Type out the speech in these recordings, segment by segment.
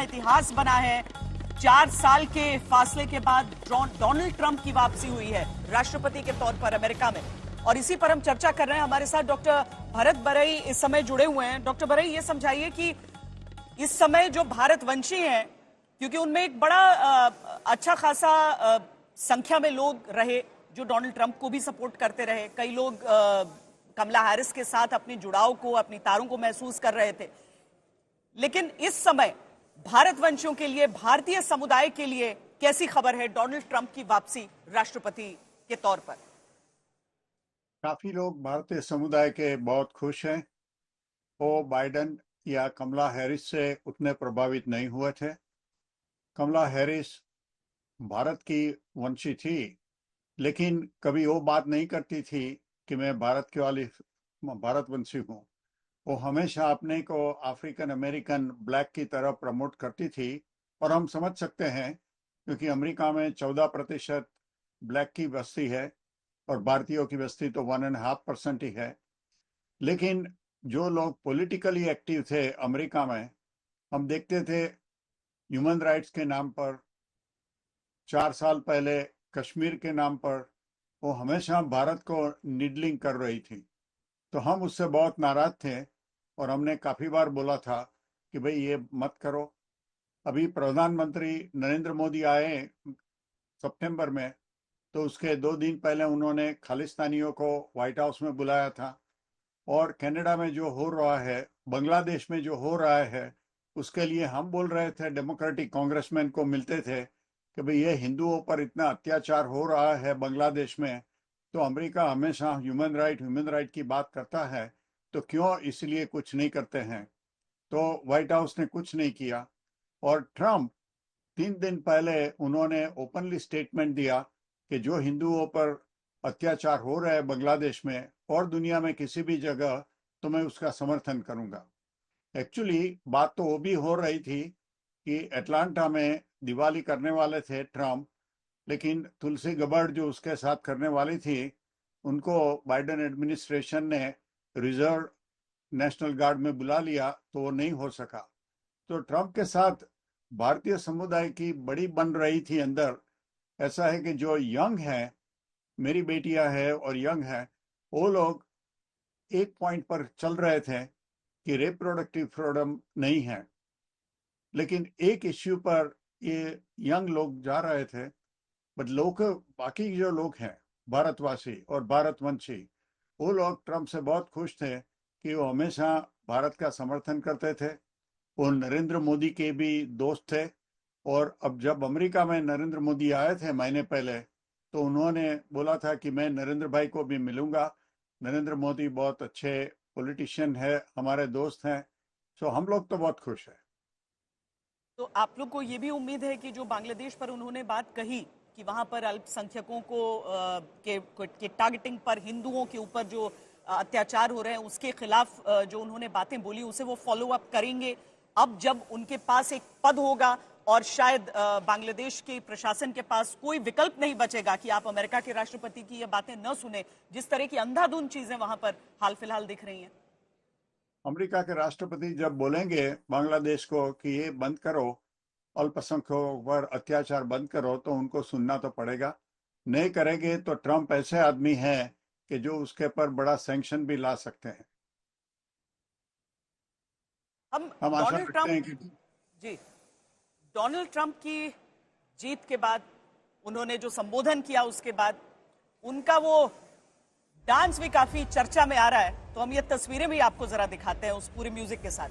इतिहास बना है। 4 साल के फासले के बाद डोनाल्ड ट्रंप की वापसी हुई है राष्ट्रपति के तौर पर अमेरिका में, और इसी पर हम चर्चा कर रहे हैं। हमारे साथ डॉक्टर भरत बरई इस समय जुड़े हुए हैं। डॉक्टर बरई, ये समझाइए कि इस समय जो भारतवंशी हैं, क्योंकि उनमें एक बड़ा अच्छा खासा संख्या में लोग रहे जो डोनाल्ड ट्रंप को भी सपोर्ट करते रहे, कई लोग कमला हैरिस के साथ अपने जुड़ाव को, अपनी तारों को महसूस कर रहे थे, लेकिन इस समय भारतवंशियों के लिए, भारतीय समुदाय के लिए कैसी खबर है डोनाल्ड ट्रंप की वापसी राष्ट्रपति के तौर पर? काफी लोग भारतीय समुदाय के बहुत खुश हैं। वो बाइडेन या कमला हैरिस से उतने प्रभावित नहीं हुए थे। कमला हैरिस भारत की वंशी थी, लेकिन कभी वो बात नहीं करती थी कि मैं भारतवंशी हूँ। वो हमेशा अपने को अफ्रीकन अमेरिकन ब्लैक की तरह प्रमोट करती थी, और हम समझ सकते हैं क्योंकि अमेरिका में 14% ब्लैक की बस्ती है और भारतीयों की बस्ती तो 1.5% ही है। लेकिन जो लोग पॉलिटिकली एक्टिव थे अमेरिका में, हम देखते थे ह्यूमन राइट्स के नाम पर, 4 साल पहले कश्मीर के नाम पर, वो हमेशा भारत को निडलिंग कर रही थी। तो हम उससे बहुत नाराज थे और हमने काफी बार बोला था कि भाई ये मत करो। अभी प्रधानमंत्री नरेंद्र मोदी आए सितंबर में, तो उसके 2 दिन पहले उन्होंने खालिस्तानियों को व्हाइट हाउस में बुलाया था। और कनाडा में जो हो रहा है, बांग्लादेश में जो हो रहा है, उसके लिए हम बोल रहे थे, डेमोक्रेटिक कांग्रेसमैन को मिलते थे कि भाई ये हिंदुओं पर इतना अत्याचार हो रहा है बांग्लादेश में, तो अमेरिका हमेशा ह्यूमन राइट की बात करता है, तो क्यों इसलिए कुछ नहीं करते हैं। तो व्हाइट हाउस ने कुछ नहीं किया। और ट्रंप 3 दिन पहले उन्होंने ओपनली स्टेटमेंट दिया कि जो हिंदुओं पर अत्याचार हो रहा है बांग्लादेश में और दुनिया में किसी भी जगह, तो मैं उसका समर्थन करूंगा। एक्चुअली बात तो वो भी हो रही थी कि अटलांटा में दिवाली करने वाले थे ट्रंप, लेकिन तुलसी गबर्ड जो उसके साथ करने वाली थी, उनको बाइडेन एडमिनिस्ट्रेशन ने रिजर्व नेशनल गार्ड में बुला लिया, तो वो नहीं हो सका। तो ट्रंप के साथ भारतीय समुदाय की बड़ी बन रही थी अंदर। ऐसा है कि जो यंग है, मेरी बेटियां है और यंग है, वो लोग एक पॉइंट पर चल रहे थे कि रिप्रोडक्टिव फ्रीडम नहीं है, लेकिन एक इश्यू पर ये यंग लोग जा रहे थे। बट लोग, बाकी जो लोग हैं भारतवासी और भारतवंशी, वो लोग ट्रंप से बहुत खुश थे कि वो हमेशा भारत का समर्थन करते थे। वो नरेंद्र मोदी के भी दोस्त थे, और अब जब अमेरिका में नरेंद्र मोदी आए थे महीने पहले, तो उन्होंने बोला था कि मैं नरेंद्र भाई को भी मिलूंगा। नरेंद्र मोदी बहुत अच्छे पॉलिटिशियन है, हमारे दोस्त हैं। सो हम लोग तो बहुत खुश हैं। तो आप लोग को ये भी उम्मीद है कि जो बांग्लादेश पर उन्होंने बात कही कि वहां पर अल्पसंख्यकों को के टारगेटिंग पर, हिंदुओं के ऊपर जो अत्याचार हो रहे हैं उसके खिलाफ जो उन्होंने बातें बोली, उसे वो फॉलो अप करेंगे अब जब उनके पास एक पद होगा, और शायद बांग्लादेश के प्रशासन के पास कोई विकल्प नहीं बचेगा कि आप अमेरिका के राष्ट्रपति की ये बातें न सुने, जिस तरह की अंधाधुंध चीजें वहां पर हाल फिलहाल दिख रही हैं। अमेरिका के राष्ट्रपति जब बोलेंगे बांग्लादेश को कि ये बंद करो, अल्पसंख्यकों पर अत्याचार बंद करो, तो उनको सुनना तो पड़ेगा। नहीं करेंगे तो ट्रंप ऐसे आदमी है कि जो उसके पर बड़ा सैंक्शन भी ला सकते हैं। हम आशा डोनाल्ड रखते ट्रंप हैं कि जी, डोनाल्ड ट्रंप की जीत के बाद, उन्होंने जो संबोधन किया उसके बाद, उनका वो डांस भी काफी चर्चा में आ रहा है। तो हम ये तस्वीरें भी आपको जरा दिखाते हैं उस पूरे म्यूजिक के साथ।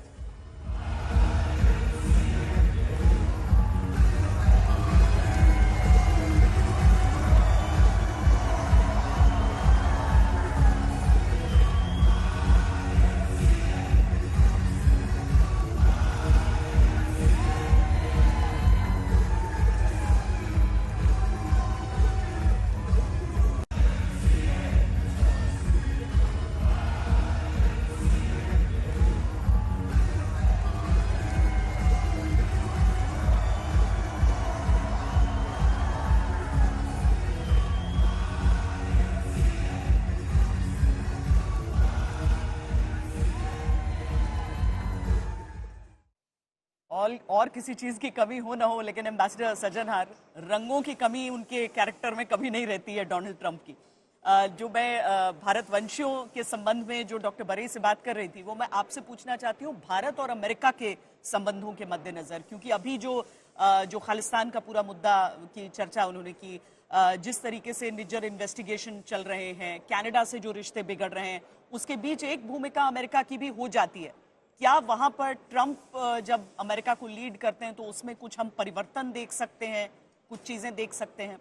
और किसी चीज की कमी हो ना हो, लेकिन एम्बेसडर सज्जनहार, रंगों की कमी उनके कैरेक्टर में कभी नहीं रहती है डोनाल्ड ट्रंप की। जो मैं भारतवंशियों के संबंध में जो डॉक्टर बरई से बात कर रही थी, वो मैं आपसे पूछना चाहती हूँ भारत और अमेरिका के संबंधों के मद्देनजर, क्योंकि अभी जो खालिस्तान का पूरा मुद्दा की चर्चा उन्होंने की, जिस तरीके से निज्जर इन्वेस्टिगेशन चल रहे हैं, कनाडा से जो रिश्ते बिगड़ रहे हैं, उसके बीच एक भूमिका अमेरिका की भी हो जाती है। क्या वहां पर ट्रंप जब अमेरिका को लीड करते हैं तो उसमें कुछ हम परिवर्तन देख सकते हैं, कुछ चीजें देख सकते हैं?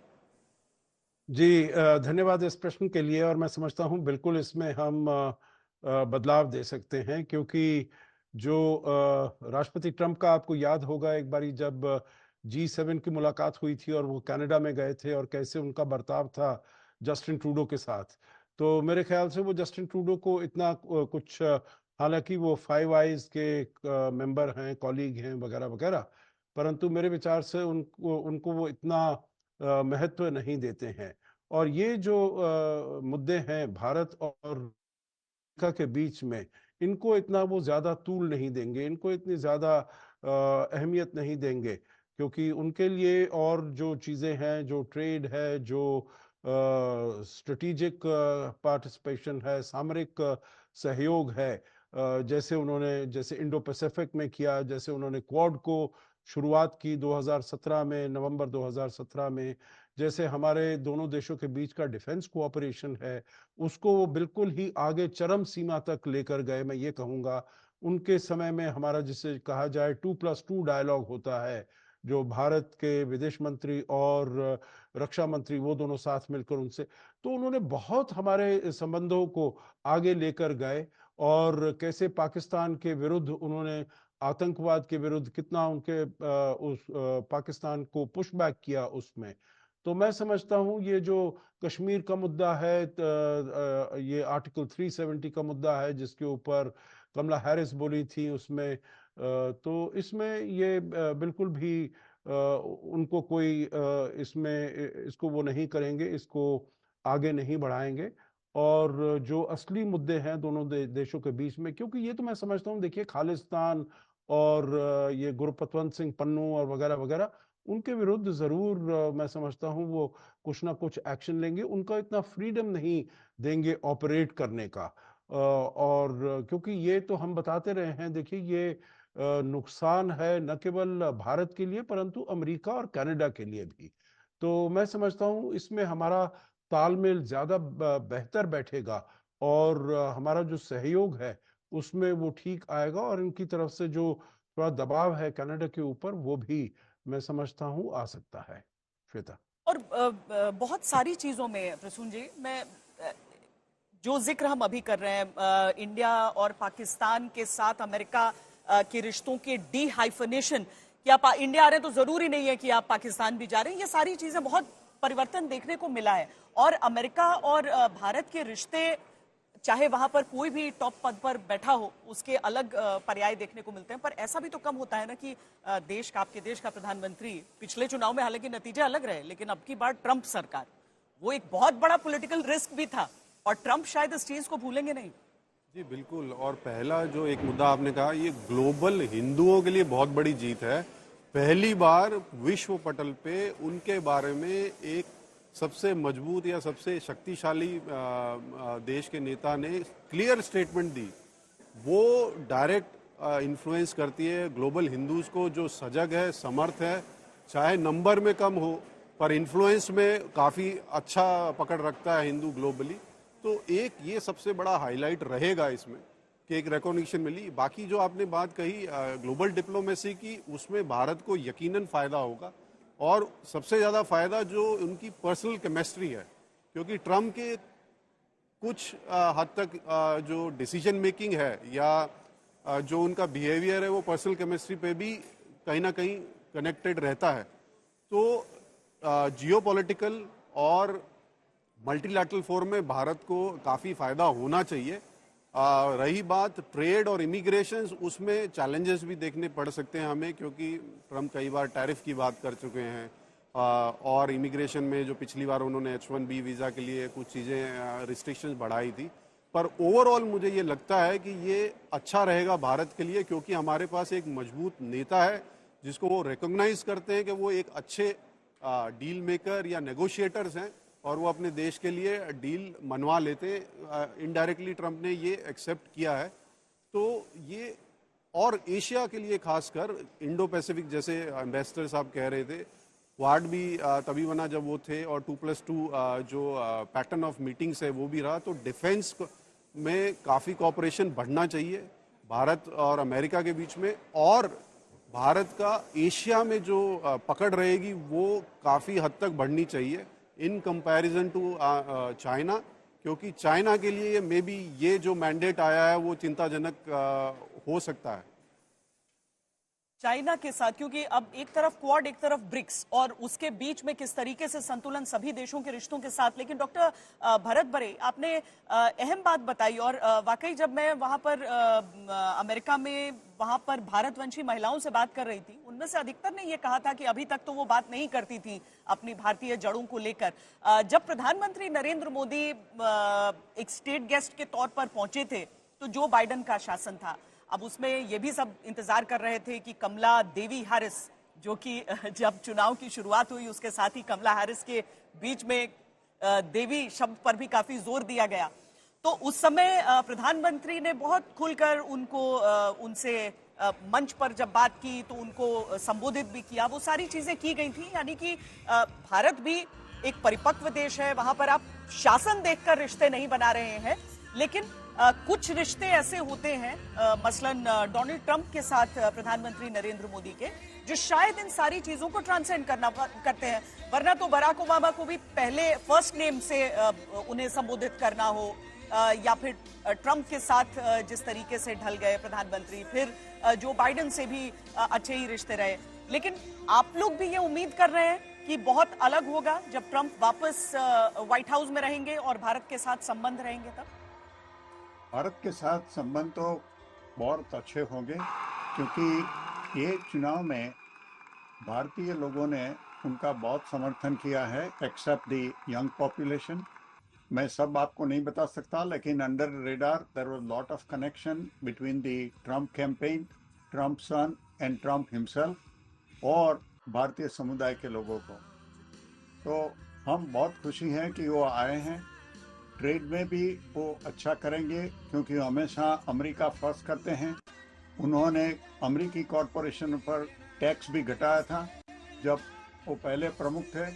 जी, धन्यवाद इस प्रश्न के लिए। और मैं समझता हूँ बिल्कुल इसमें हम बदलाव दे सकते हैं, क्योंकि जो राष्ट्रपति ट्रंप का, आपको याद होगा एक बारी जब G7 की मुलाकात हुई थी और वो कनाडा में गए थे और कैसे उनका बर्ताव था जस्टिन ट्रूडो के साथ। तो मेरे ख्याल से वो जस्टिन ट्रूडो को इतना कुछ, हालांकि वो फाइव आइज के मेंबर हैं, कॉलीग हैं वगैरह वगैरह, परंतु मेरे विचार से उनको उनको वो इतना महत्व नहीं देते हैं। और ये जो मुद्दे हैं भारत और अमेरिका के बीच में, इनको इतना वो ज्यादा तूल नहीं देंगे, इनको इतनी ज्यादा अहमियत नहीं देंगे, क्योंकि उनके लिए और जो चीजें हैं, जो ट्रेड है, जो स्ट्रेटेजिक पार्टिसिपेशन है, सामरिक सहयोग है, जैसे इंडो पैसिफिक में किया, जैसे उन्होंने क्वाड को शुरुआत की 2017 में, नवंबर 2017 में, जैसे हमारे दोनों देशों के बीच का डिफेंस कोऑपरेशन है, उसको वो बिल्कुल ही आगे चरम सीमा तक लेकर गए। मैं ये कहूँगा उनके समय में हमारा जिसे कहा जाए 2+2 डायलॉग होता है, जो भारत के विदेश मंत्री और रक्षा मंत्री वो दोनों साथ मिलकर उनसे, तो उन्होंने बहुत हमारे संबंधों को आगे लेकर गए। और कैसे पाकिस्तान के विरुद्ध उन्होंने, आतंकवाद के विरुद्ध कितना उनके पाकिस्तान को पुश बैक किया उसमें। तो मैं समझता हूँ ये जो कश्मीर का मुद्दा है, ये आर्टिकल 370 का मुद्दा है जिसके ऊपर कमला हैरिस बोली थी उसमें, तो इसमें ये बिल्कुल भी उनको कोई इसमें इसको वो नहीं करेंगे, इसको आगे नहीं बढ़ाएंगे। और जो असली मुद्दे हैं दोनों देशों के बीच में, क्योंकि ये तो मैं समझता हूँ, देखिए खालिस्तान और ये गुरपतवंत सिंह पन्नू और वगैरह वगैरह, उनके विरुद्ध जरूर मैं समझता हूँ वो कुछ ना कुछ एक्शन लेंगे, उनका इतना फ्रीडम नहीं देंगे ऑपरेट करने का। और क्योंकि ये तो हम बताते रहे हैं, देखिए ये नुकसान है न केवल भारत के लिए परंतु अमेरिका और कनाडा के लिए भी। तो मैं समझता हूँ इसमें हमारा तालमेल ज्यादा बेहतर बैठेगा और हमारा जो सहयोग है उसमें वो ठीक आएगा, और इनकी तरफ से जो थोड़ा दबाव है कनाडा के ऊपर वो भी मैं समझता हूँ आ सकता है। श्वेता। और बहुत सारी चीजों में प्रसून जी, मैं जो जिक्र हम अभी कर रहे हैं, इंडिया और पाकिस्तान के साथ अमेरिका के रिश्तों के डी हाइफनेशन, कि आप इंडिया आ रहे हैं तो जरूरी नहीं है कि आप पाकिस्तान भी जा रहे हैं, ये सारी चीजें बहुत परिवर्तन देखने को मिला है। और अमेरिका और भारत के रिश्ते, चाहे वहां पर कोई भी टॉप पद पर बैठा हो, उसके अलग पर्याय देखने को मिलते हैं। पर ऐसा भी तो कम होता है ना कि आपके देश का प्रधानमंत्री, पिछले चुनाव में हालांकि नतीजे अलग रहे, लेकिन अब की बार ट्रंप सरकार, वो एक बहुत बड़ा पॉलिटिकल रिस्क भी था, और ट्रंप शायद इस चीज को भूलेंगे नहीं। जी बिल्कुल। और पहला जो एक मुद्दा आपने कहा, ये ग्लोबल हिंदुओं के लिए बहुत बड़ी जीत है। पहली बार विश्व पटल पे उनके बारे में एक सबसे मजबूत या सबसे शक्तिशाली देश के नेता ने क्लियर स्टेटमेंट दी। वो डायरेक्ट इन्फ्लुएंस करती है ग्लोबल हिंदूज को, जो सजग है, समर्थ है, चाहे नंबर में कम हो पर इन्फ्लुएंस में काफ़ी अच्छा पकड़ रखता है हिंदू ग्लोबली। तो एक ये सबसे बड़ा हाईलाइट रहेगा इसमें कि एक रिकॉग्निशन मिली। बाकी जो आपने बात कही ग्लोबल डिप्लोमेसी की, उसमें भारत को यकीनन फ़ायदा होगा, और सबसे ज़्यादा फ़ायदा जो उनकी पर्सनल केमिस्ट्री है, क्योंकि ट्रम्प के कुछ हद तक जो डिसीजन मेकिंग है या जो उनका बिहेवियर है वो पर्सनल केमिस्ट्री पे भी कहीं ना कहीं कनेक्टेड रहता है। तो जियोपॉलिटिकल और मल्टीलैटरल फोरम में भारत को काफ़ी फ़ायदा होना चाहिए। रही बात ट्रेड और इमिग्रेशन, उसमें चैलेंजेस भी देखने पड़ सकते हैं हमें, क्योंकि ट्रम्प कई बार टैरिफ की बात कर चुके हैं, और इमिग्रेशन में जो पिछली बार उन्होंने H1B वीज़ा के लिए कुछ चीज़ें रिस्ट्रिक्शंस बढ़ाई थी। पर ओवरऑल मुझे ये लगता है कि ये अच्छा रहेगा भारत के लिए, क्योंकि हमारे पास एक मजबूत नेता है जिसको वो रिकॉग्नाइज करते हैं कि वो एक अच्छे डील मेकर या नेगोशिएटर्स हैं और वो अपने देश के लिए डील मनवा लेते हैं। इनडायरेक्टली ट्रंप ने ये एक्सेप्ट किया है। तो ये और एशिया के लिए खासकर इंडो पैसिफिक, जैसे एम्बेसडर साहब कह रहे थे, क्वाड भी तभी बना जब वो थे, और 2+2 जो पैटर्न ऑफ मीटिंग्स है वो भी रहा। तो डिफेंस में काफ़ी कोऑपरेशन बढ़ना चाहिए भारत और अमेरिका के बीच में, और भारत का एशिया में जो पकड़ रहेगी वो काफ़ी हद तक बढ़नी चाहिए इन कंपैरिजन टू चाइना, क्योंकि चाइना के लिए मे बी ये जो मैंडेट आया है वो चिंताजनक हो सकता है चाइना के साथ, क्योंकि अब एक तरफ क्वाड एक तरफ ब्रिक्स, और उसके बीच में किस तरीके से संतुलन सभी देशों के रिश्तों के साथ। लेकिन डॉक्टर भरत बरे, आपने अहम बात बताई, और वाकई जब मैं वहां पर अमेरिका में वहां पर भारतवंशी महिलाओं से बात कर रही थी, उनमें से अधिकतर ने यह कहा था कि अभी तक तो वो बात नहीं करती थी अपनी भारतीय जड़ों को लेकर। जब प्रधानमंत्री नरेंद्र मोदी एक स्टेट गेस्ट के तौर पर पहुंचे थे तो जो बाइडेन का शासन था, अब उसमें ये भी सब इंतजार कर रहे थे कि कमला देवी हैरिस, जो कि जब चुनाव की शुरुआत हुई उसके साथ ही कमला हैरिस के बीच में देवी शब्द पर भी काफी जोर दिया गया, तो उस समय प्रधानमंत्री ने बहुत खुलकर उनसे मंच पर जब बात की तो उनको संबोधित भी किया, वो सारी चीजें की गई थी। यानी कि भारत भी एक परिपक्व देश है, वहां पर आप शासन देखकर रिश्ते नहीं बना रहे हैं, लेकिन कुछ रिश्ते ऐसे होते हैं, मसलन डोनाल्ड ट्रंप के साथ प्रधानमंत्री नरेंद्र मोदी के, जो शायद इन सारी चीजों को ट्रांसेंड करते हैं। वरना तो बराक ओबामा को भी पहले फर्स्ट नेम से उन्हें संबोधित करना हो, या फिर ट्रंप के साथ जिस तरीके से ढल गए प्रधानमंत्री, फिर जो बाइडेन से भी अच्छे ही रिश्ते रहे। लेकिन आप लोग भी ये उम्मीद कर रहे हैं कि बहुत अलग होगा जब ट्रंप वापस व्हाइट हाउस में रहेंगे और भारत के साथ संबंध रहेंगे तब? भारत के साथ संबंध तो बहुत अच्छे होंगे, क्योंकि ये चुनाव में भारतीय लोगों ने उनका बहुत समर्थन किया है, एक्सेप्ट द यंग पॉपुलेशन। मैं सब आपको नहीं बता सकता, लेकिन under radar there was lot of connection between the Trump campaign, Trump son and Trump himself और भारतीय समुदाय के लोगों को। तो हम बहुत खुशी हैं कि वो आए हैं। ट्रेड में भी वो अच्छा करेंगे, क्योंकि वो हमेशा अमेरिका फर्स्ट करते हैं। उन्होंने अमेरिकी कॉरपोरेशन पर टैक्स भी घटाया था जब वो पहले प्रमुख थे,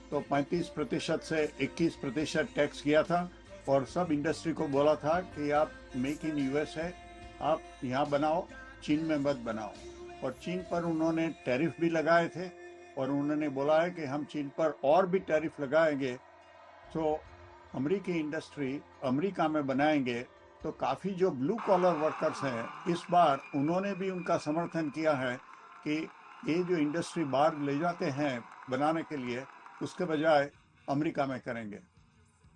तो 35% से 21% टैक्स किया था, और सब इंडस्ट्री को बोला था कि आप मेक इन यूएस है, आप यहाँ बनाओ, चीन में मत बनाओ। और चीन पर उन्होंने टैरिफ भी लगाए थे, और उन्होंने बोला है कि हम चीन पर और भी टैरिफ लगाएंगे, तो अमेरिकी इंडस्ट्री अमेरिका में बनाएंगे। तो काफ़ी जो ब्लू कॉलर वर्कर्स हैं, इस बार उन्होंने भी उनका समर्थन किया है कि ये जो इंडस्ट्री बाहर ले जाते हैं बनाने के लिए, उसके बजाय अमेरिका में करेंगे।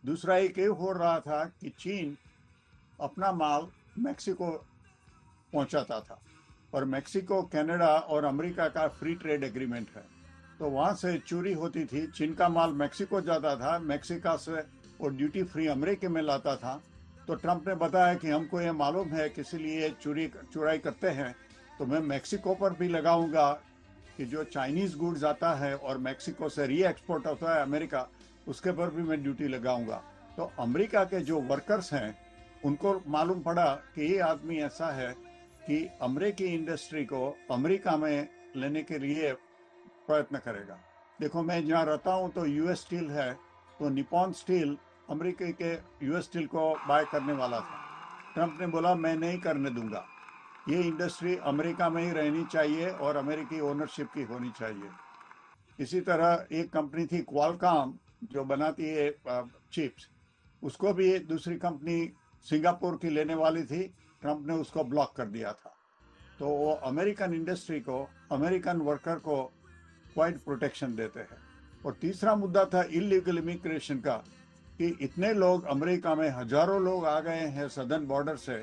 दूसरा एक ये हो रहा था कि चीन अपना माल मैक्सिको पहुंचाता था, और मैक्सिको कनाडा और अमेरिका का फ्री ट्रेड एग्रीमेंट है, तो वहाँ से चोरी होती थी। चीन का माल मैक्सिको जाता था, मैक्सिको से वो ड्यूटी फ्री अमेरिका में लाता था। तो ट्रंप ने बताया कि हमको ये मालूम है कि इसलिए चुराई करते हैं, तो मैं मैक्सिको पर भी लगाऊंगा कि जो चाइनीज गुड्स आता है और मैक्सिको से री एक्सपोर्ट होता है अमेरिका, उसके पर भी मैं ड्यूटी लगाऊंगा। तो अमेरिका के जो वर्कर्स हैं उनको मालूम पड़ा कि ये आदमी ऐसा है कि अमेरिकी इंडस्ट्री को अमेरिका में लेने के लिए प्रयत्न करेगा। देखो, मैं जहाँ रहता हूँ तो यूएस स्टील है, तो निपॉन स्टील अमेरिका के यूएस स्टील को बाय करने वाला था। ट्रंप ने बोला मैं नहीं करने दूंगा, ये इंडस्ट्री अमेरिका में ही रहनी चाहिए और अमेरिकी ओनरशिप की होनी चाहिए। इसी तरह एक कंपनी थी क्वालकॉम जो बनाती है चिप्स, उसको भी दूसरी कंपनी सिंगापुर की लेने वाली थी, ट्रंप ने उसको ब्लॉक कर दिया था। तो वो अमेरिकन इंडस्ट्री को, अमेरिकन वर्कर को क्वाइट प्रोटेक्शन देते हैं। और तीसरा मुद्दा था इलीगल इमिग्रेशन का, कि इतने लोग अमेरिका में, हजारों लोग आ गए हैं सदर्न बॉर्डर से।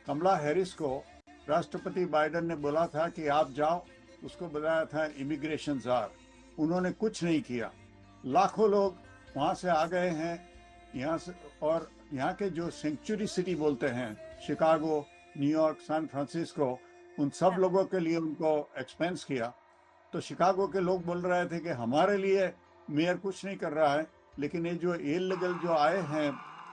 कमला हैरिस को राष्ट्रपति बाइडेन ने बोला था कि आप जाओ, उसको बुलाया था इमिग्रेशन जार, उन्होंने कुछ नहीं किया। लाखों लोग वहाँ से आ गए हैं यहाँ से, और यहाँ के जो सेंचुरी सिटी बोलते हैं, शिकागो, न्यूयॉर्क, सैन फ्रांसिस्को, उन सब लोगों के लिए उनको एक्सपेंस किया। तो शिकागो के लोग बोल रहे थे कि हमारे लिए मेयर कुछ नहीं कर रहा है, लेकिन ये जो इल्लीगल जो आए हैं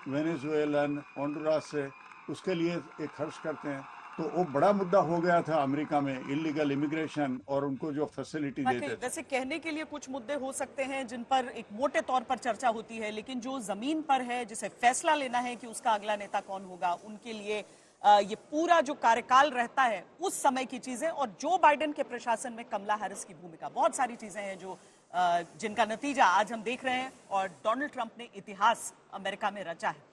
वेनेजुएलन होंडुरास से, उसके लिए ये खर्च करते हैं। तो वो बड़ा मुद्दा हो गया था अमेरिका में, इलीगल इमिग्रेशन और उनको जो फैसिलिटी देते थे। वैसे कहने के लिए कुछ मुद्दे हो सकते हैं जिन पर एक मोटे तौर पर चर्चा होती है, लेकिन जो जमीन पर है, जिसे फैसला लेना है कि उसका अगला नेता कौन होगा, उनके लिए ये पूरा जो कार्यकाल रहता है उस समय की चीजें, और जो बाइडेन के प्रशासन में कमला हैरिस की भूमिका, बहुत सारी चीजें हैं जो जिनका नतीजा आज हम देख रहे हैं, और डोनाल्ड ट्रंप ने इतिहास अमेरिका में रचा है।